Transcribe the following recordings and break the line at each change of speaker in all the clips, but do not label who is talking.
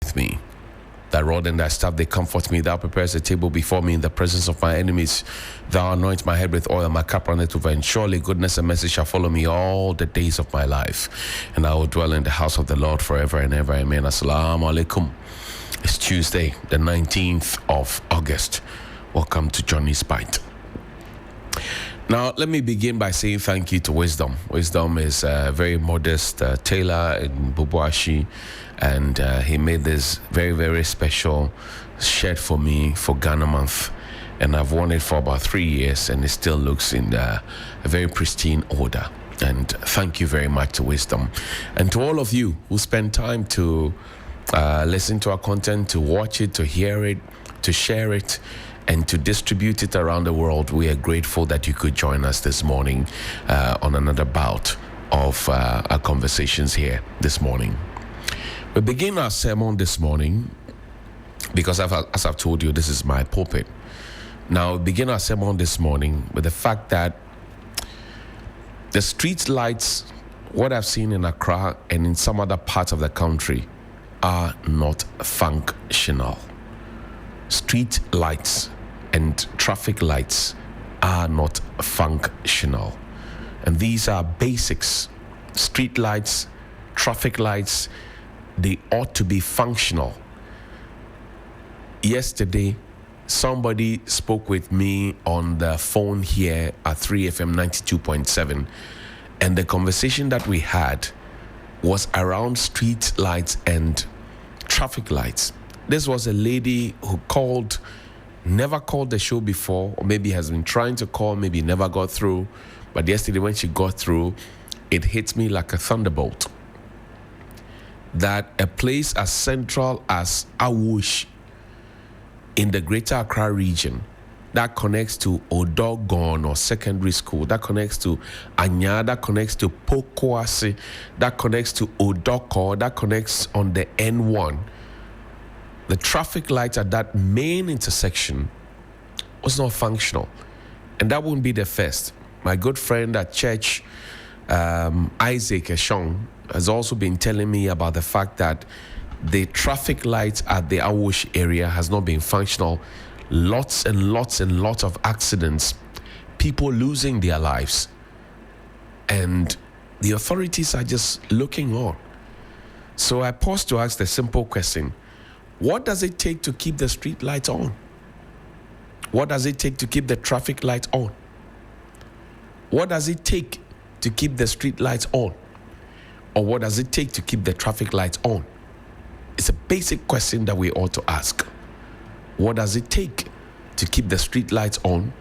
with me. Thy rod and thy staff, they comfort me. Thou preparest a table before me in the presence of my enemies. Thou anoint my head with oil, my cup runneth over. And surely goodness and mercy shall follow me all the days of my life. And I will dwell in the house of the Lord forever and ever. Amen. Assalamu alaikum. It's Tuesday, the 19th of August. Welcome to Johnny's Bite. Now, let me begin by saying thank you to Wisdom. Wisdom is a very modest tailor in Bubuashi, and he made this very, very special shirt for me for Ghana Month. And I've worn it for about 3 years, and it still looks in a very pristine order. And thank you very much to Wisdom. And to all of you who spend time to listen to our content, to watch it, to hear it, to share it, and to distribute it around the world, we are grateful that you could join us this morning on another bout of our conversations here this morning. We begin our sermon this morning because, as I've told you, this is my pulpit. Now, we begin our sermon this morning with the fact that the street lights, what I've seen in Accra and in some other parts of the country, are not functional. Street lights and traffic lights are not functional. And these are basics. Street lights, traffic lights, they ought to be functional. Yesterday, somebody spoke with me on the phone here at 3FM 92.7, and the conversation that we had was around street lights and traffic lights. This was a lady who never called the show before, or maybe has been trying to call, maybe never got through. But yesterday when she got through, it hit me like a thunderbolt that a place as central as Awush in the Greater Accra region, that connects to Odogon or secondary school, that connects to Anya, that connects to Pokuase, that connects to Odoko, that connects on the N1. The traffic lights at that main intersection was not functional. And that wouldn't be the first. My good friend at church, Isaac Eshong, has also been telling me about the fact that the traffic lights at the Awush area has not been functional. Lots and lots and lots of accidents, people losing their lives. And the authorities are just looking on. So I paused to ask the simple question: what does it take to keep the street lights on? What does it take to keep the traffic lights on? What does it take to keep the street lights on? Or what does it take to keep the traffic lights on? It's a basic question that we ought to ask. What does it take to keep the street lights on?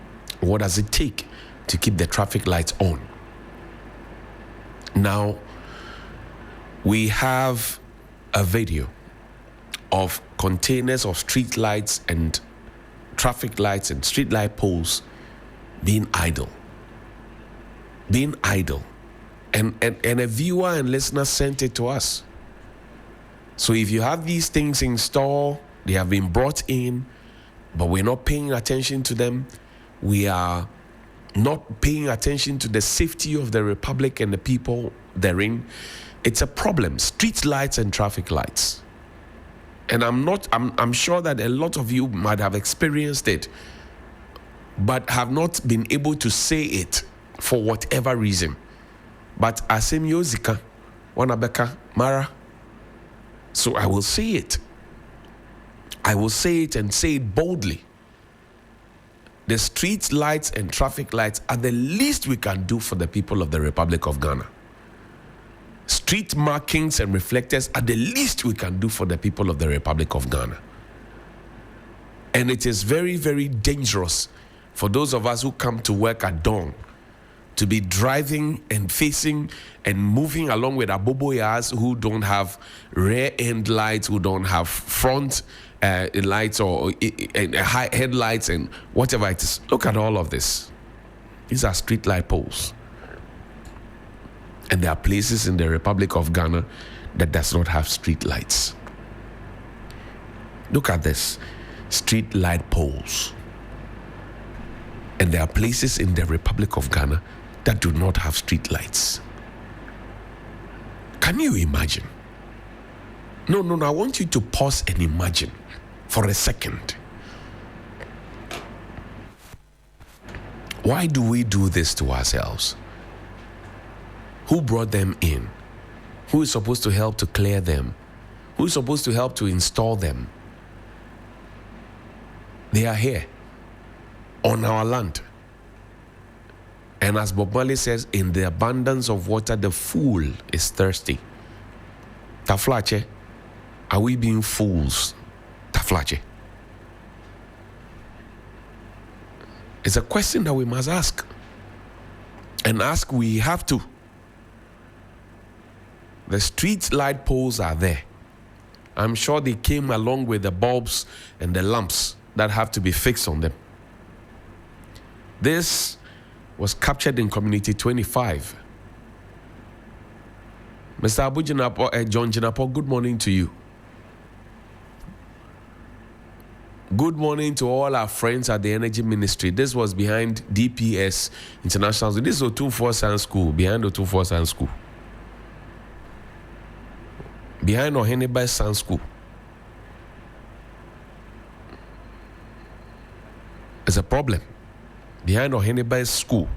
What does it take to keep the traffic lights on? Now, we have a video of containers of street lights and traffic lights and street light poles being idle. And a viewer and listener sent it to us. So if you have these things in store, they have been brought in, but we're not paying attention to them. We are not paying attention to the safety of the republic and the people therein. It's a problem. Street lights and traffic lights. And I'm sure that a lot of you might have experienced it, but have not been able to say it for whatever reason. But Asem Yozika, Wanabeka, Mara. So I will say it. I will say it and say it boldly. The street lights and traffic lights are the least we can do for the people of the Republic of Ghana. Street markings and reflectors are the least we can do for the people of the Republic of Ghana. And it is very, very dangerous for those of us who come to work at dawn to be driving and facing and moving along with aboboyas who don't have rear end lights, who don't have front lights or high headlights and whatever it is. Look at all of this. These are street light poles. And there are places in the Republic of Ghana that does not have street lights. Look at this. Street light poles. And there are places in the Republic of Ghana that do not have street lights. Can you imagine? No, I want you to pause and imagine for a second. Why do we do this to ourselves? Who brought them in? Who is supposed to help to clear them? Who is supposed to help to install them? They are here on our land. And as Bob Marley says, in the abundance of water, the fool is thirsty. Taflache, are we being fools? Taflache. It's a question that we must ask. And ask we have to. The street light poles are there. I'm sure they came along with the bulbs and the lamps that have to be fixed on them. This was captured in Community 25. Mr. Abu Jinapo, John Jinapo, good morning to you. Good morning to all our friends at the Energy Ministry. This was behind DPS International. This is Otunfuo Science School, behind Otunfuo Science School. Behind Oheneba Science School. It's a problem. Behind Oheneba School.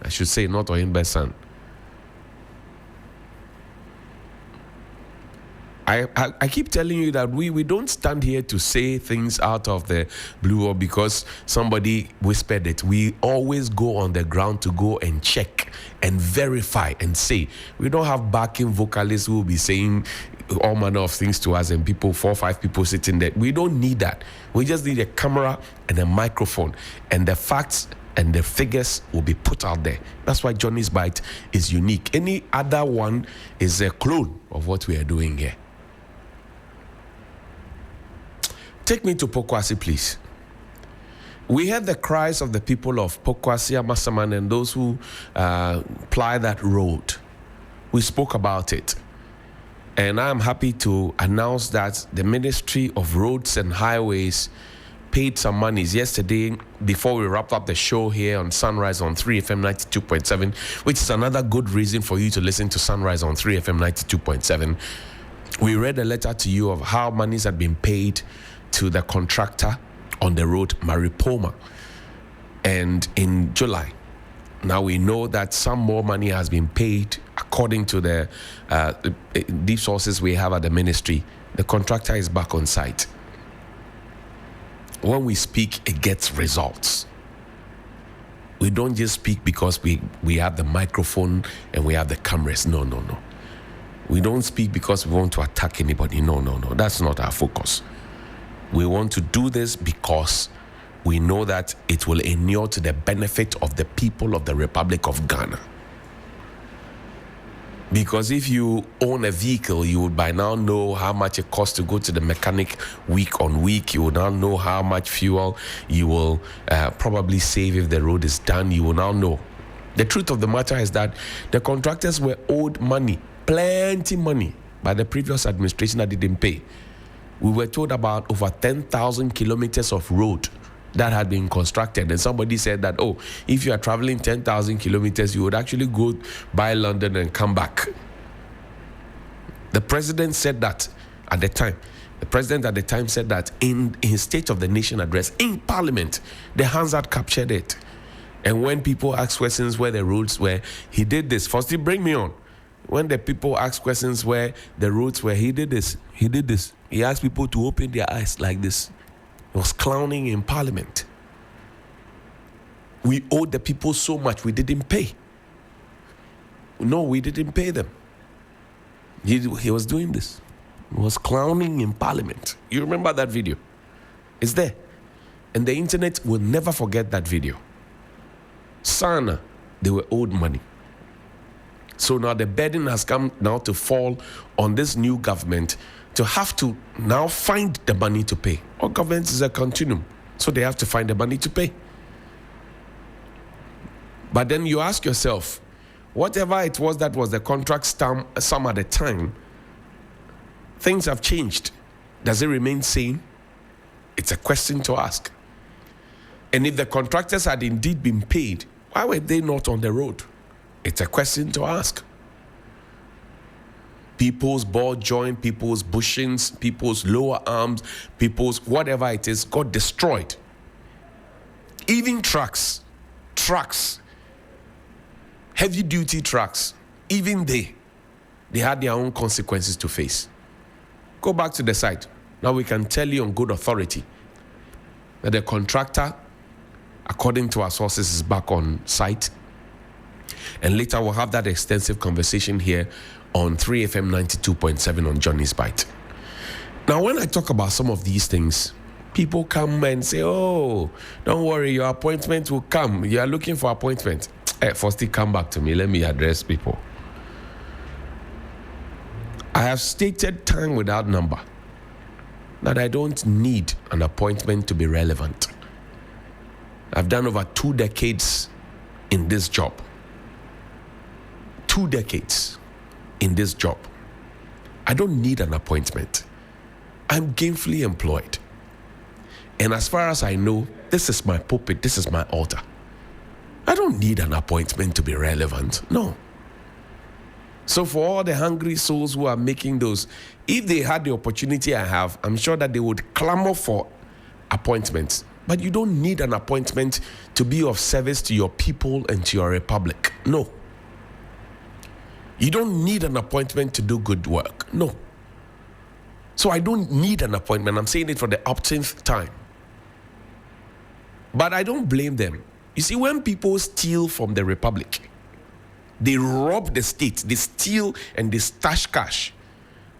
I should say, not Oheneba San. I keep telling you that we don't stand here to say things out of the blue or because somebody whispered it. We always go on the ground to go and check and verify and say. We don't have backing vocalists who will be saying all manner of things to us and people, 4 or 5 people sitting there. We don't need that. We just need a camera and a microphone, and the facts and the figures will be put out there. That's why Johnny's Bite is unique. Any other one is a clone of what we are doing here. Take me to Pokuase, please. We heard the cries of the people of Pokuase-Nsawam and those who ply that road. We spoke about it. And I'm happy to announce that the Ministry of Roads and Highways paid some monies yesterday before we wrapped up the show here on Sunrise on 3FM 92.7, which is another good reason for you to listen to Sunrise on 3FM 92.7. We read a letter to you of how monies had been paid to the contractor on the road Maripoma, and in July. Now we know that some more money has been paid according to the deep sources we have at the ministry. The contractor is back on site. When we speak, it gets results. We don't just speak because we have the microphone and we have the cameras. No. We don't speak because we want to attack anybody. No. That's not our focus. We want to do this because we know that it will inure to the benefit of the people of the Republic of Ghana. Because if you own a vehicle, you would by now know how much it costs to go to the mechanic week on week. You will now know how much fuel you will probably save if the road is done. You will now know. The truth of the matter is that the contractors were owed money, plenty money, by the previous administration that didn't pay. We were told about over 10,000 kilometers of road that had been constructed. And somebody said that, if you are traveling 10,000 kilometers, you would actually go by London and come back. The president said that at the time. The president at the time said that in his State of the Nation address in Parliament, the hands had captured it. And when people asked questions where the roads were, he did this. First, bring me on. When the people asked questions where the roads were, he did this. He asked people to open their eyes like this. He was clowning in Parliament. We owed the people so much, we didn't pay. No, we didn't pay them. He was doing this. He was clowning in Parliament. You remember that video? It's there. And the internet will never forget that video. Sana, they were owed money. So now the burden has come now to fall on this new government to have to now find the money to pay. Our government is a continuum, so they have to find the money to pay. But then you ask yourself, whatever it was that was the contract sum at the time, things have changed. Does it remain same? It's a question to ask. And if the contractors had indeed been paid, why were they not on the road? It's a question to ask. people's ball joint, people's bushings, people's lower arms, people's whatever it is got destroyed. Even trucks, heavy duty trucks, even they had their own consequences to face. Go back to the site. Now we can tell you on good authority that the contractor, according to our sources, is back on site. And later we'll have that extensive conversation here on 3FM 92.7 on Johnny's Bite. Now, when I talk about some of these things, people come and say, oh, don't worry, your appointment will come. You are looking for appointment. First, come back to me. Let me address people. I have stated time without number that I don't need an appointment to be relevant. I've done over 2 decades in this job. 2 decades in this job. I don't need an appointment. I'm gainfully employed. And as far as I know, this is my pulpit, this is my altar. I don't need an appointment to be relevant. No. So for all the hungry souls who are making those, if they had the opportunity I have, I'm sure that they would clamor for appointments. But you don't need an appointment to be of service to your people and to your republic. No. You don't need an appointment to do good work. No. So I don't need an appointment. I'm saying it for the umpteenth time. But I don't blame them. You see, when people steal from the republic, they rob the state, they steal and they stash cash,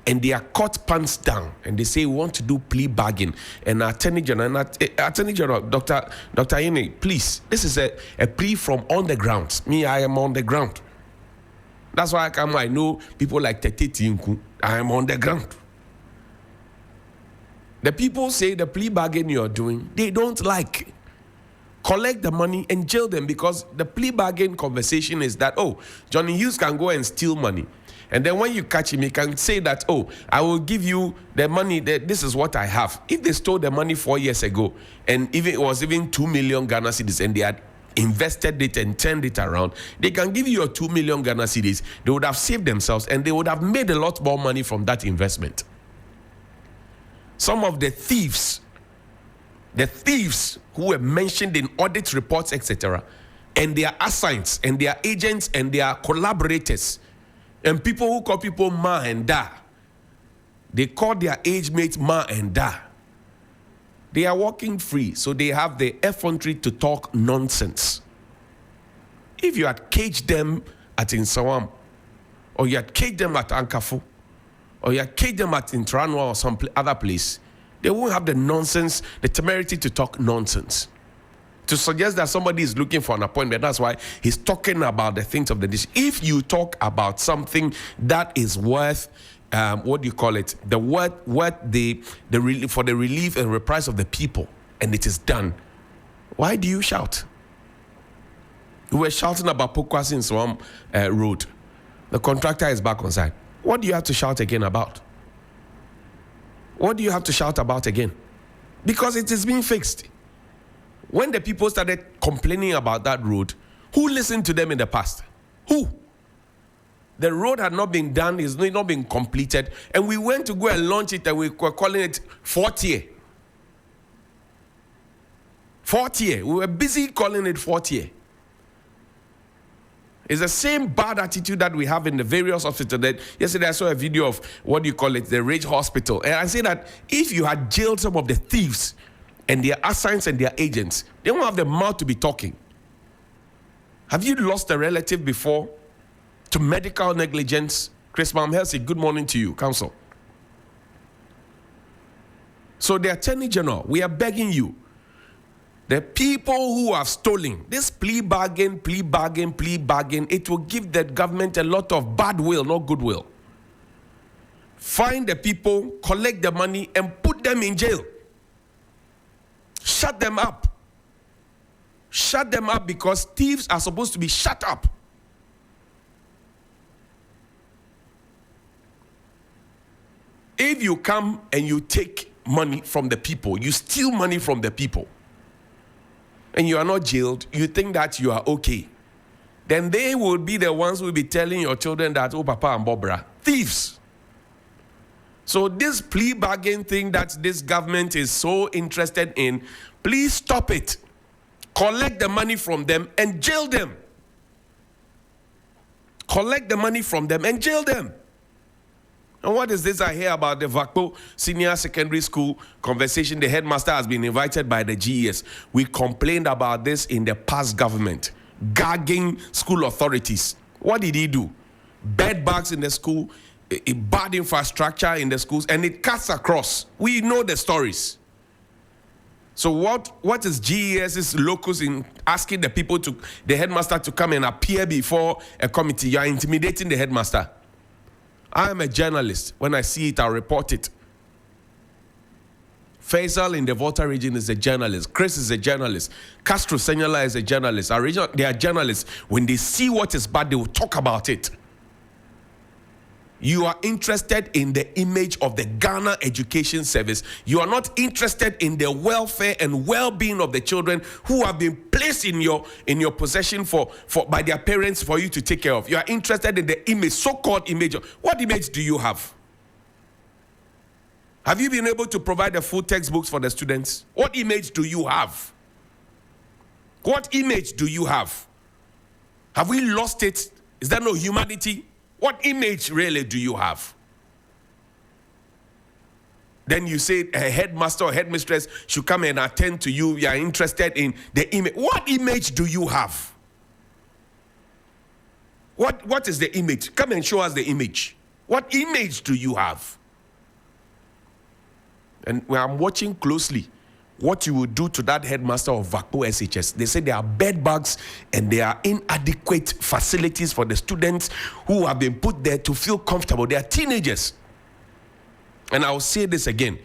and they are caught pants down, and they say, we want to do plea bargain. And Attorney General, Dr. Ine, please, this is a plea from on the ground. Me, I am on the ground. That's why I know people like Tete Tinku. I am on the ground. The people say the plea bargain you're doing, they don't like. Collect the money and jail them, because the plea bargain conversation is that, oh, Johnny Hughes can go and steal money. And then when you catch him, he can say that, oh, I will give you the money, this is what I have. If they stole the money 4 years ago, and even it was even 2 million Ghana cedis, and they had invested it and turned it around, they can give you your 2 million Ghana cedis. They would have saved themselves, and they would have made a lot more money from that investment. Some of the thieves who were mentioned in audit reports, etc., and their assigns and their agents and their collaborators, and people who call people Ma and Da, they call their age mates Ma and Da. They are walking free, so they have the effrontery to talk nonsense. If you had caged them at Nsawam, or you had caged them at Ankafu, or you had caged them at Intranwa or some other place, they won't have the nonsense, the temerity to talk nonsense. To suggest that somebody is looking for an appointment, that's why he's talking about the things of the dish. If you talk about something that is worth, for the relief and reprise of the people, and it is done, why do you shout? We were shouting about Pokuase-Nsawam Road. The contractor is back on site. What do you have to shout again about? What do you have to shout about again? Because it is being fixed. When the people started complaining about that road, who listened to them in the past? Who? The road had not been done, it's not been completed, and we went to go and launch it, and we were calling it fourth year. Fourth year. We were busy calling it fourth year. It's the same bad attitude that we have in the various hospitals. That yesterday I saw a video of the Rage Hospital. And I say that if you had jailed some of the thieves and their assigns and their agents, they won't have the mouth to be talking. Have you lost a relative before to medical negligence? Chris Mamhelsi, good morning to you, counsel. So the Attorney General, we are begging you, the people who have stolen this plea bargain, it will give the government a lot of bad will, not goodwill. Find the people, collect the money, and put them in jail. Shut them up. Shut them up, because thieves are supposed to be shut up. If you come and you take money from the people, you steal money from the people, and you are not jailed, you think that you are okay, then they will be the ones who will be telling your children that, oh, Papa and Bobra, thieves. So this plea bargain thing that this government is so interested in, please stop it. Collect the money from them and jail them. Collect the money from them and jail them. And what is this I hear about the Vakpo Senior Secondary School conversation? The headmaster has been invited by the GES. We complained about this in the past government. Gagging school authorities. What did he do? Bed bugs in the school, bad infrastructure in the schools, and it cuts across. We know the stories. So what is GES's locus in asking the headmaster to come and appear before a committee? You are intimidating the headmaster. I am a journalist. When I see it, I'll report it. Faisal in the Volta region is a journalist. Chris is a journalist. Castro Senyola is a journalist. They are journalists. When they see what is bad, they will talk about it. You are interested in the image of the Ghana Education Service. You are not interested in the welfare and well-being of the children who have been placed in your possession by their parents for you to take care of. You are interested in the image, so-called image. What image do you have? Have you been able to provide the full textbooks for the students? What image do you have? What image do you have? Have we lost it? Is there no humanity? What image really do you have? Then you say a headmaster or headmistress should come and attend to you. You are interested in the image. What image do you have? What is the image? Come and show us the image. What image do you have? And when I'm watching closely what you will do to that headmaster of Vakpo SHS. They say there are bed bugs and there are inadequate facilities for the students who have been put there to feel comfortable. They are teenagers. And I'll say this again.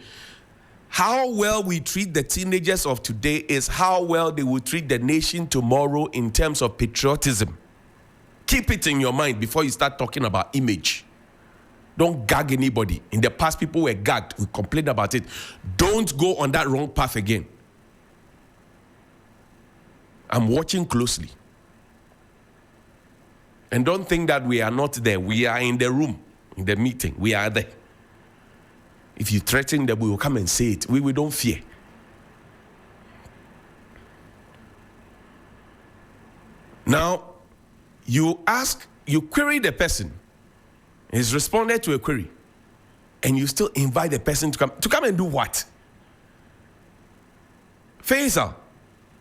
How well we treat the teenagers of today is how well they will treat the nation tomorrow in terms of patriotism. Keep it in your mind before you start talking about image. Don't gag anybody. In the past, people were gagged. We complained about it. Don't go on that wrong path again. I'm watching closely. And don't think that we are not there. We are in the room, in the meeting. We are there. If you threaten them, we will come and say it. We don't fear. Now, you query the person. He's responded to a query. And you still invite the person to come. To come and do what? Faisal,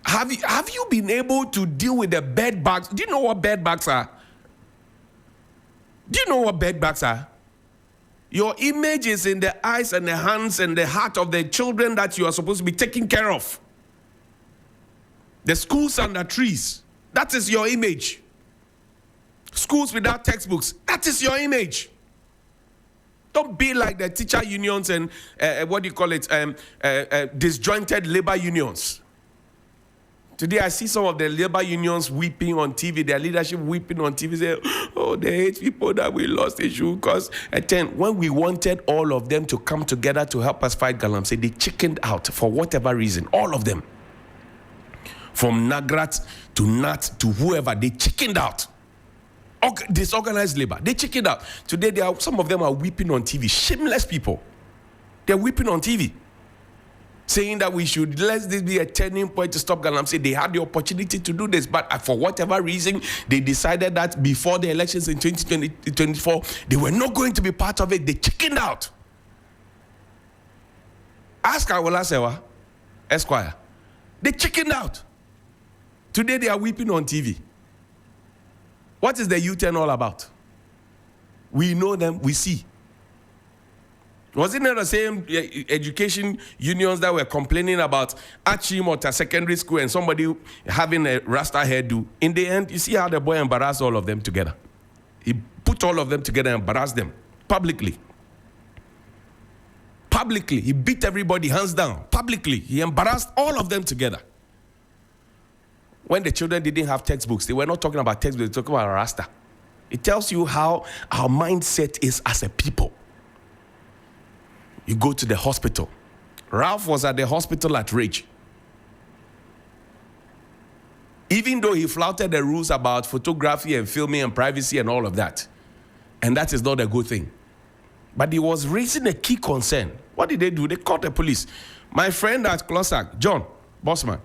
have you been able to deal with the bed bugs? Do you know what bed bugs are? Do you know what bed bugs are? Your image is in the eyes and the hands and the heart of the children that you are supposed to be taking care of. The schools under trees. That is your image. Schools without textbooks. That is your image. Don't be like the teacher unions and disjointed labor unions. Today I see some of the labor unions weeping on TV, their leadership weeping on TV, saying, oh, they hate people that we lost issue because when we wanted all of them to come together to help us fight Galamsey, they chickened out for whatever reason, all of them. From Nagrat to Nat to whoever, they chickened out. Disorganized labor, they chickened out. Today, some of them are weeping on TV. Shameless people. They're weeping on TV. Saying that let this be a turning point to stop Galamsey. They had the opportunity to do this, but for whatever reason, they decided that before the elections in 2024, they were not going to be part of it. They chickened out. Ask Awola Sewa, Esquire. They chickened out. Today, they are weeping on TV. What is the U-turn all about? We know them, we see. Was it not the same education unions that were complaining about Achimota Secondary School and somebody having a Rasta hairdo? In the end, you see how the boy embarrassed all of them together. He put all of them together and embarrassed them publicly. Publicly, he beat everybody hands down. Publicly, he embarrassed all of them together. When the children didn't have textbooks, they were not talking about textbooks, they were talking about Rasta. It tells you how our mindset is as a people. You go to the hospital. Ralph was at the hospital at Rage. Even though he flouted the rules about photography and filming and privacy and all of that. And that is not a good thing. But he was raising a key concern. What did they do? They called the police. My friend at Closac, John Bossman,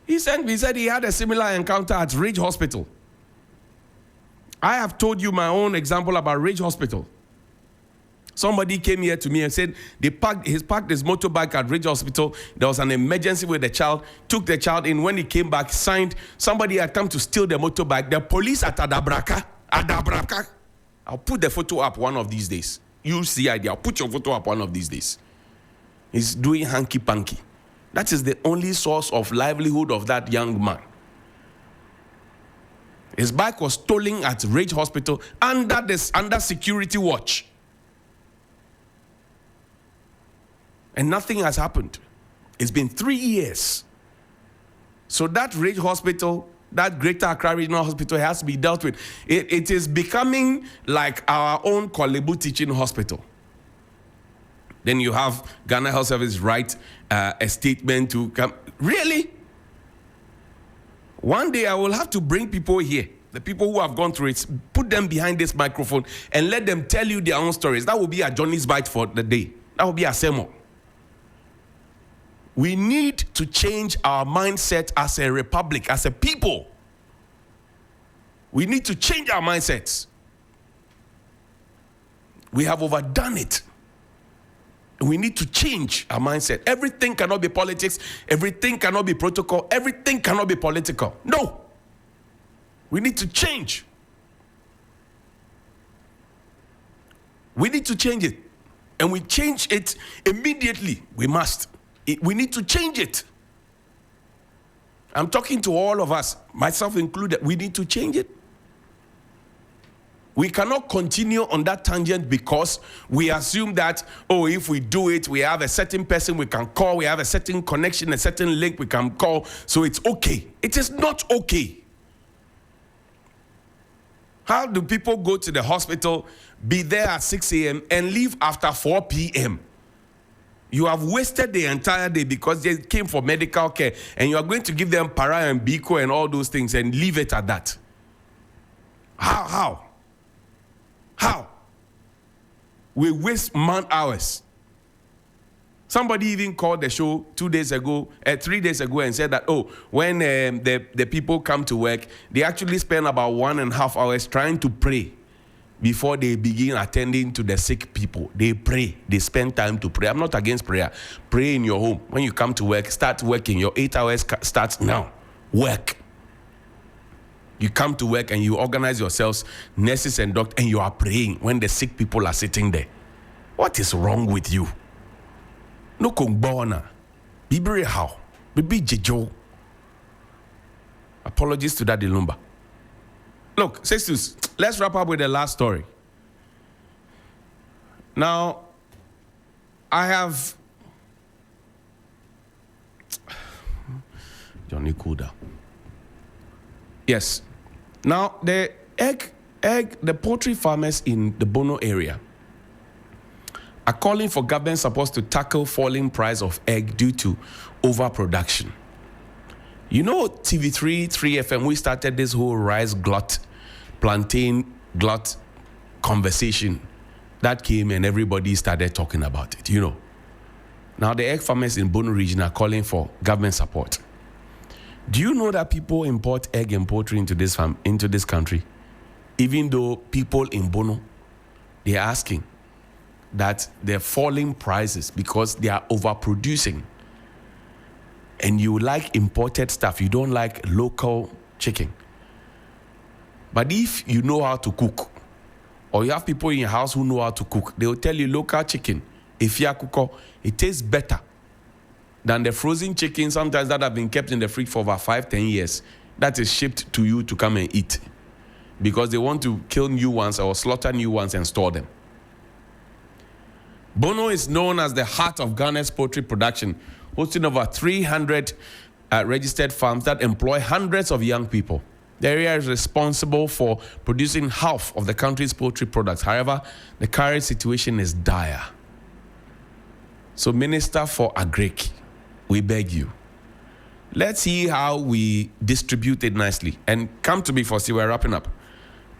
he said he had a similar encounter at Ridge Hospital. I have told you my own example about Ridge Hospital. Somebody came here to me and said he parked his motorbike at Ridge Hospital. There was an emergency with the child, took the child in. When he came back, somebody had come to steal the motorbike. The police at Adabraka. I'll put the photo up one of these days. You'll see idea. I'll put your photo up one of these days. He's doing hanky-panky. That is the only source of livelihood of that young man. His bike was stolen at Ridge Hospital under security watch. And nothing has happened. It's been 3 years. So that Ridge Hospital, that Greater Accra Regional Hospital has to be dealt with. It is becoming like our own Kolebu Teaching Hospital. Then you have Ghana Health Service write a statement to come. Really? One day I will have to bring people here, the people who have gone through it, put them behind this microphone and let them tell you their own stories. That will be a Johnny's Bite for the day. That will be a sermon. We need to change our mindset as a republic, as a people. We need to change our mindsets. We have overdone it. We need to change our mindset. Everything cannot be politics. Everything cannot be protocol. Everything cannot be political. No. We need to change. We need to change it. And we change it immediately. We must. We need to change it. I'm talking to all of us, myself included. We need to change it. We cannot continue on that tangent because we assume that, if we do it, we have a certain person we can call, we have a certain connection, a certain link we can call, so it's okay. It is not okay. How do people go to the hospital, be there at 6 a.m. and leave after 4 p.m.? You have wasted the entire day because they came for medical care and you are going to give them para and biko and all those things and leave it at that. How? We waste man hours. Somebody even called the show 3 days ago and said that, when the people come to work, they actually spend about 1.5 hours trying to pray before they begin attending to the sick people. They pray. They spend time to pray. I'm not against prayer. Pray in your home. When you come to work, start working. Your 8 hours starts now. Work. You come to work and you organize yourselves, nurses and doctors, and you are praying when the sick people are sitting there. What is wrong with you? No kongbona. Bibiri how? Bibi jejo. Apologies to Daddy Lumba. Look, sisters, let's wrap up with the last story. Now, I have Johnny Kuda. Yes. Now, the poultry farmers in the Bono area are calling for government support to tackle falling price of egg due to overproduction. You know, TV3 FM, we started this whole rice glut, plantain glut conversation that came and everybody started talking about it, you know. Now the egg farmers in Bono region are calling for government support. Do you know that people import egg and poultry into this country? Even though people in Bono, they are asking that they're falling prices because they are overproducing. And you like imported stuff, you don't like local chicken. But if you know how to cook, or you have people in your house who know how to cook, they will tell you local chicken, if you cook, it tastes better than the frozen chicken sometimes that have been kept in the fridge for over 5-10 years. That is shipped to you to come and eat because they want to kill new ones or slaughter new ones and store them. Bono is known as the heart of Ghana's poultry production, hosting over 300 registered farms that employ hundreds of young people. The area is responsible for producing half of the country's poultry products. However, the current situation is dire. So, Minister for Agric, we beg you, let's see how we distribute it nicely. And come to me for, see, we're wrapping up.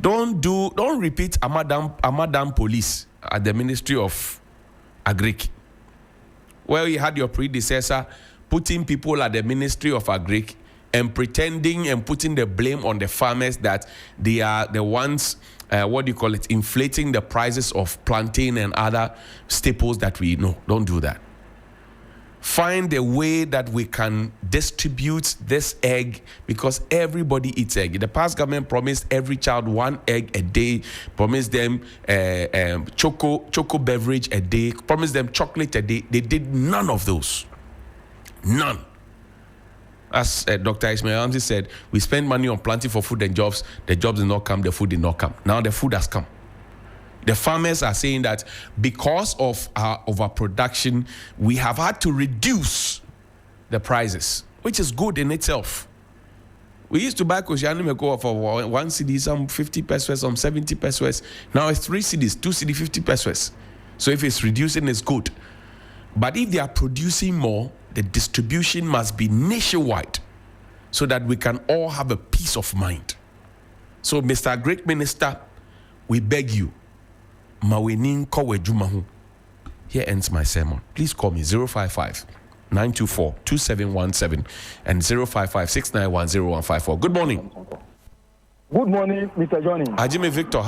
Don't repeat Amadam police at the Ministry of Agric. Well, you had your predecessor putting people at the Ministry of Agric and pretending and putting the blame on the farmers that they are the ones, inflating the prices of plantain and other staples that we know. Don't do that. Find a way that we can distribute this egg, because everybody eats egg. The past government promised every child 1 egg a day, promised them choco beverage a day, promised them chocolate a day. They did none of those. None. As Dr. Ismail Ramsey said, we spend money on planting for food and jobs. The jobs did not come, the food did not come. Now the food has come. The farmers are saying that because of our overproduction, we have had to reduce the which is good in itself. We used to buy Koscielny Meko for 1 cedi, some 50 pesos, some 70 pesos. Now it's 3 cedis, 2 cedi, 50 pesos. So if it's reducing, it's good. But if they are producing more, the distribution must be nationwide so that we can all have a peace of mind. So, Mr. Great Minister, we beg you, here ends my sermon. Please call me 055-924-2717 and 055-691-0154. Good morning.
Good morning, Mr. Johnny.
Ajime Victor.